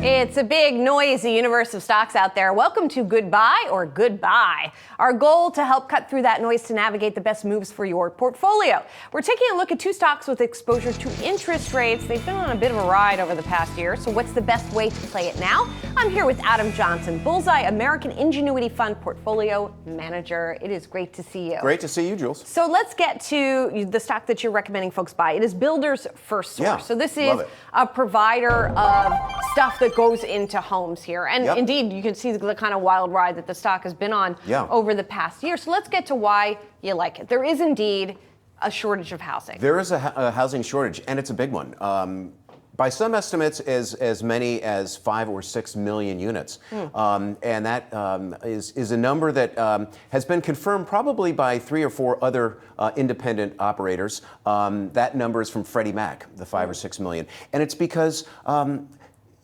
It's a big, noisy universe of stocks out there. Welcome to Goodbye or Goodbye. Our goal to help cut through that noise to navigate the best moves for your portfolio. We're taking a look at two stocks with exposure to interest rates. They've been on a bit of a ride over the past year, so what's the best way to play it now? I'm here with Adam Johnson, Bullseye American Ingenuity Fund Portfolio Manager. It is great to see you. Great to see you, Jules. So let's get to the stock that you're recommending folks buy. It is Builders FirstSource. Yeah, so this is a provider of stuff that goes into homes here. And indeed, you can see the kind of wild ride that the stock has been on over the past year. So let's get to why you like it. There is indeed a shortage of housing. There is a housing shortage, and it's a big one. By some estimates, as many as 5 or 6 million units. And that is a number that has been confirmed probably by 3 or 4 other independent operators. That number is from Freddie Mac, the 5 or 6 million. And it's because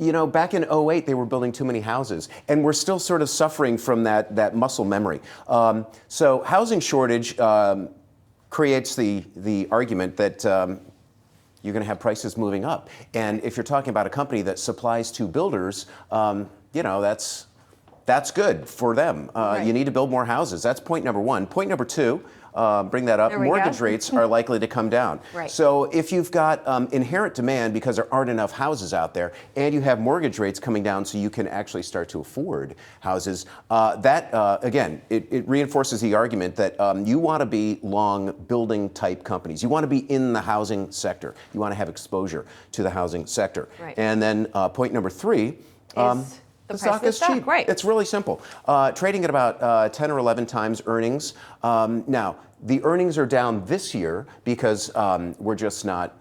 you know, back in 2008, they were building too many houses, and we're still sort of suffering from that muscle memory. So housing shortage creates the argument that you're going to have prices moving up. And if you're talking about a company that supplies to builders, you know, that's good for them. You need to build more houses. That's point number one. Point number two, bring that up, mortgage rates are likely to come down. So if you've got inherent demand because there aren't enough houses out there, and you have mortgage rates coming down so you can actually start to afford houses, again, it reinforces the argument that you want to be long building type companies. You want to be in the housing sector. You want to have exposure to the housing sector. And then point number three, the stock is cheap. It's really simple. Trading at about 10 or 11 times earnings. Now, the earnings are down this year because we're just not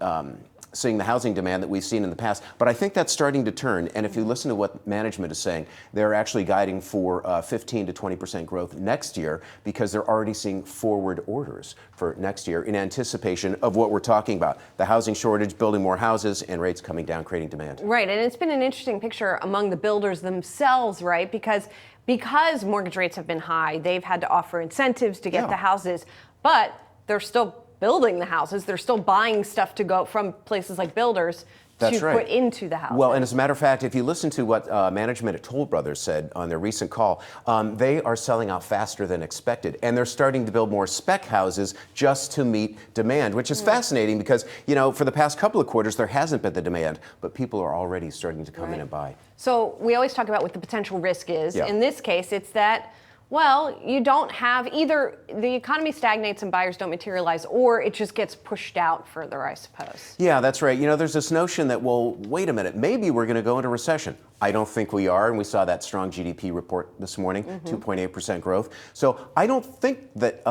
seeing the housing demand that we've seen in the past. But I think that's starting to turn. And if you listen to what management is saying, they're actually guiding for 15 to 20% growth next year because they're already seeing forward orders for next year in anticipation of what we're talking about. The housing shortage, building more houses, and rates coming down, creating demand. Right, and it's been an interesting picture among the builders themselves, right? Because mortgage rates have been high, they've had to offer incentives to get the houses, but they're still building the houses. They're still buying stuff to go from places like builders to put into the house. Well, and as a matter of fact, if you listen to what management at Toll Brothers said on their recent call, they are selling out faster than expected, and they're starting to build more spec houses just to meet demand, which is fascinating because, you know, for the past couple of quarters, there hasn't been the demand, but people are already starting to come in and buy. So we always talk about what the potential risk is. In this case, it's that, well, you don't have either the economy stagnates and buyers don't materialize, or it just gets pushed out further, I suppose. Yeah, that's right. You know, there's this notion that, well, wait a minute, maybe we're going to go into recession. I don't think we are, and we saw that strong GDP report this morning, 2.8% growth. So I don't think that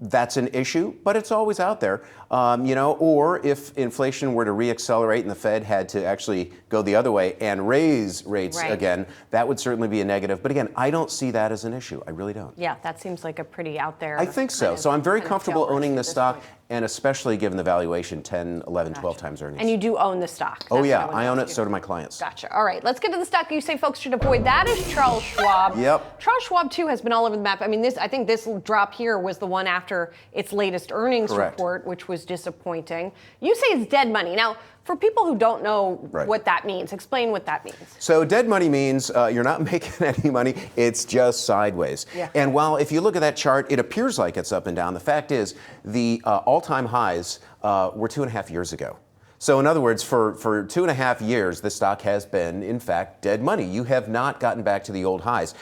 that's an issue, but it's always out there. You know, or if inflation were to reaccelerate and the Fed had to actually go the other way and raise rates again, that would certainly be a negative. But again, I don't see that as an issue. I really don't. Yeah, that seems like a pretty out there. I think so. So I'm very comfortable owning this stock, and especially given the valuation, 10, 11, 12 times earnings. And you do own the stock. Oh yeah, I own it, so do my clients. Gotcha. All right, let's get to the stock you say folks should avoid. That is Charles Schwab. Charles Schwab, too, has been all over the map. I mean, I think this drop here was the one after its latest earnings report, which was disappointing. You say it's dead money. Now, for people who don't know what that means, explain what that means. So dead money means you're not making any money, it's just sideways. And while if you look at that chart, it appears like it's up and down, the fact is the all-time highs were 2.5 years ago. So in other words, for 2.5 years, the stock has been, in fact, dead money. You have not gotten back to the old highs.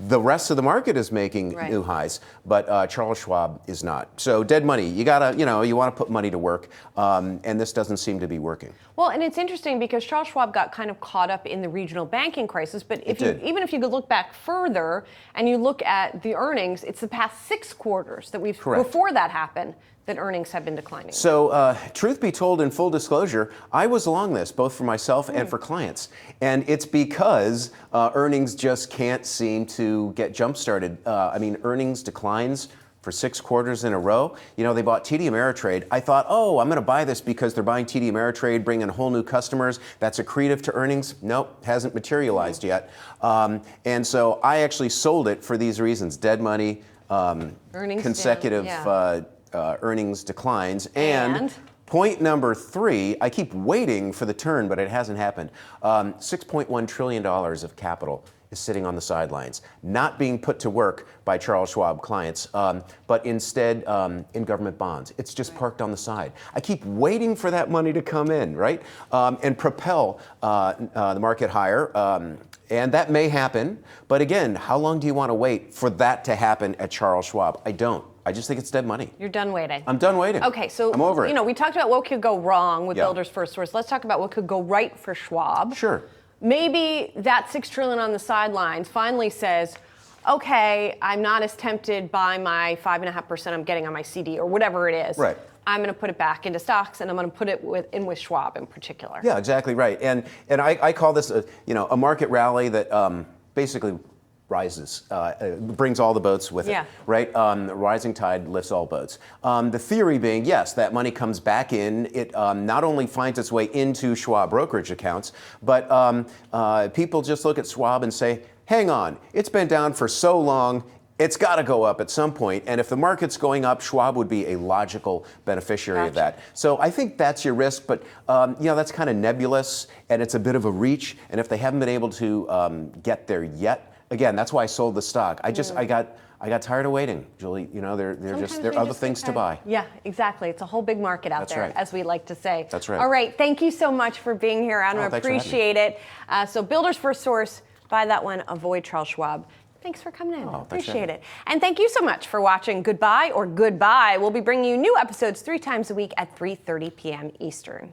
The rest of the market is making new highs, but Charles Schwab is not. So dead money, you gotta, you know, you want to put money to work, and this doesn't seem to be working. Well, and it's interesting because Charles Schwab got kind of caught up in the regional banking crisis, but even if you could look back further and you look at the earnings, it's the past 6 quarters that before that happened, that earnings have been declining. So truth be told, in full disclosure, I was along this, both for myself and for clients. And it's because earnings just can't seem to get jump-started. I mean, earnings declines for 6 quarters in a row. You know, they bought TD Ameritrade. I thought, oh, I'm going to buy this because they're buying TD Ameritrade, bringing whole new customers. That's accretive to earnings. Nope, hasn't materialized yet. And so I actually sold it for these reasons. Dead money, consecutive earnings declines, and Point number 3, I keep waiting for the turn, but it hasn't happened. $6.1 trillion of capital is sitting on the sidelines, not being put to work by Charles Schwab clients, but instead in government bonds. It's just parked on the side. I keep waiting for that money to come in, right, and propel the market higher. And that may happen, but again, how long do you want to wait for that to happen at Charles Schwab? I don't. I just think it's dead money. You're done waiting. I'm done waiting. Okay, so I'm over it. You know, we talked about what could go wrong with Builders FirstSource. Let's talk about what could go right for Schwab. Sure. Maybe that $6 trillion on the sidelines finally says, okay, I'm not as tempted by my 5.5% I'm getting on my CD or whatever it is. Right. I'm going to put it back into stocks, and I'm going to put it in with Schwab in particular. Yeah, exactly right. And I call this a market rally that basically rises, brings all the boats with it, right? The rising tide lifts all boats. The theory being, yes, that money comes back in. It not only finds its way into Schwab brokerage accounts, but people just look at Schwab and say, hang on, it's been down for so long, it's got to go up at some point. And if the market's going up, Schwab would be a logical beneficiary of that. So I think that's your risk, but that's kind of nebulous, and it's a bit of a reach. And if they haven't been able to get there yet, again, that's why I sold the stock. I got tired of waiting, Julie. You know, there are other things to buy. Yeah, exactly. It's a whole big market out there, as we like to say. That's right. All right, thank you so much for being here. I appreciate it. So Builders FirstSource, buy that one, avoid Charles Schwab. Thanks for coming in. Appreciate it. And thank you so much for watching Goodbye or Goodbye. We'll be bringing you new episodes 3 times a week at 3:30 p.m. Eastern.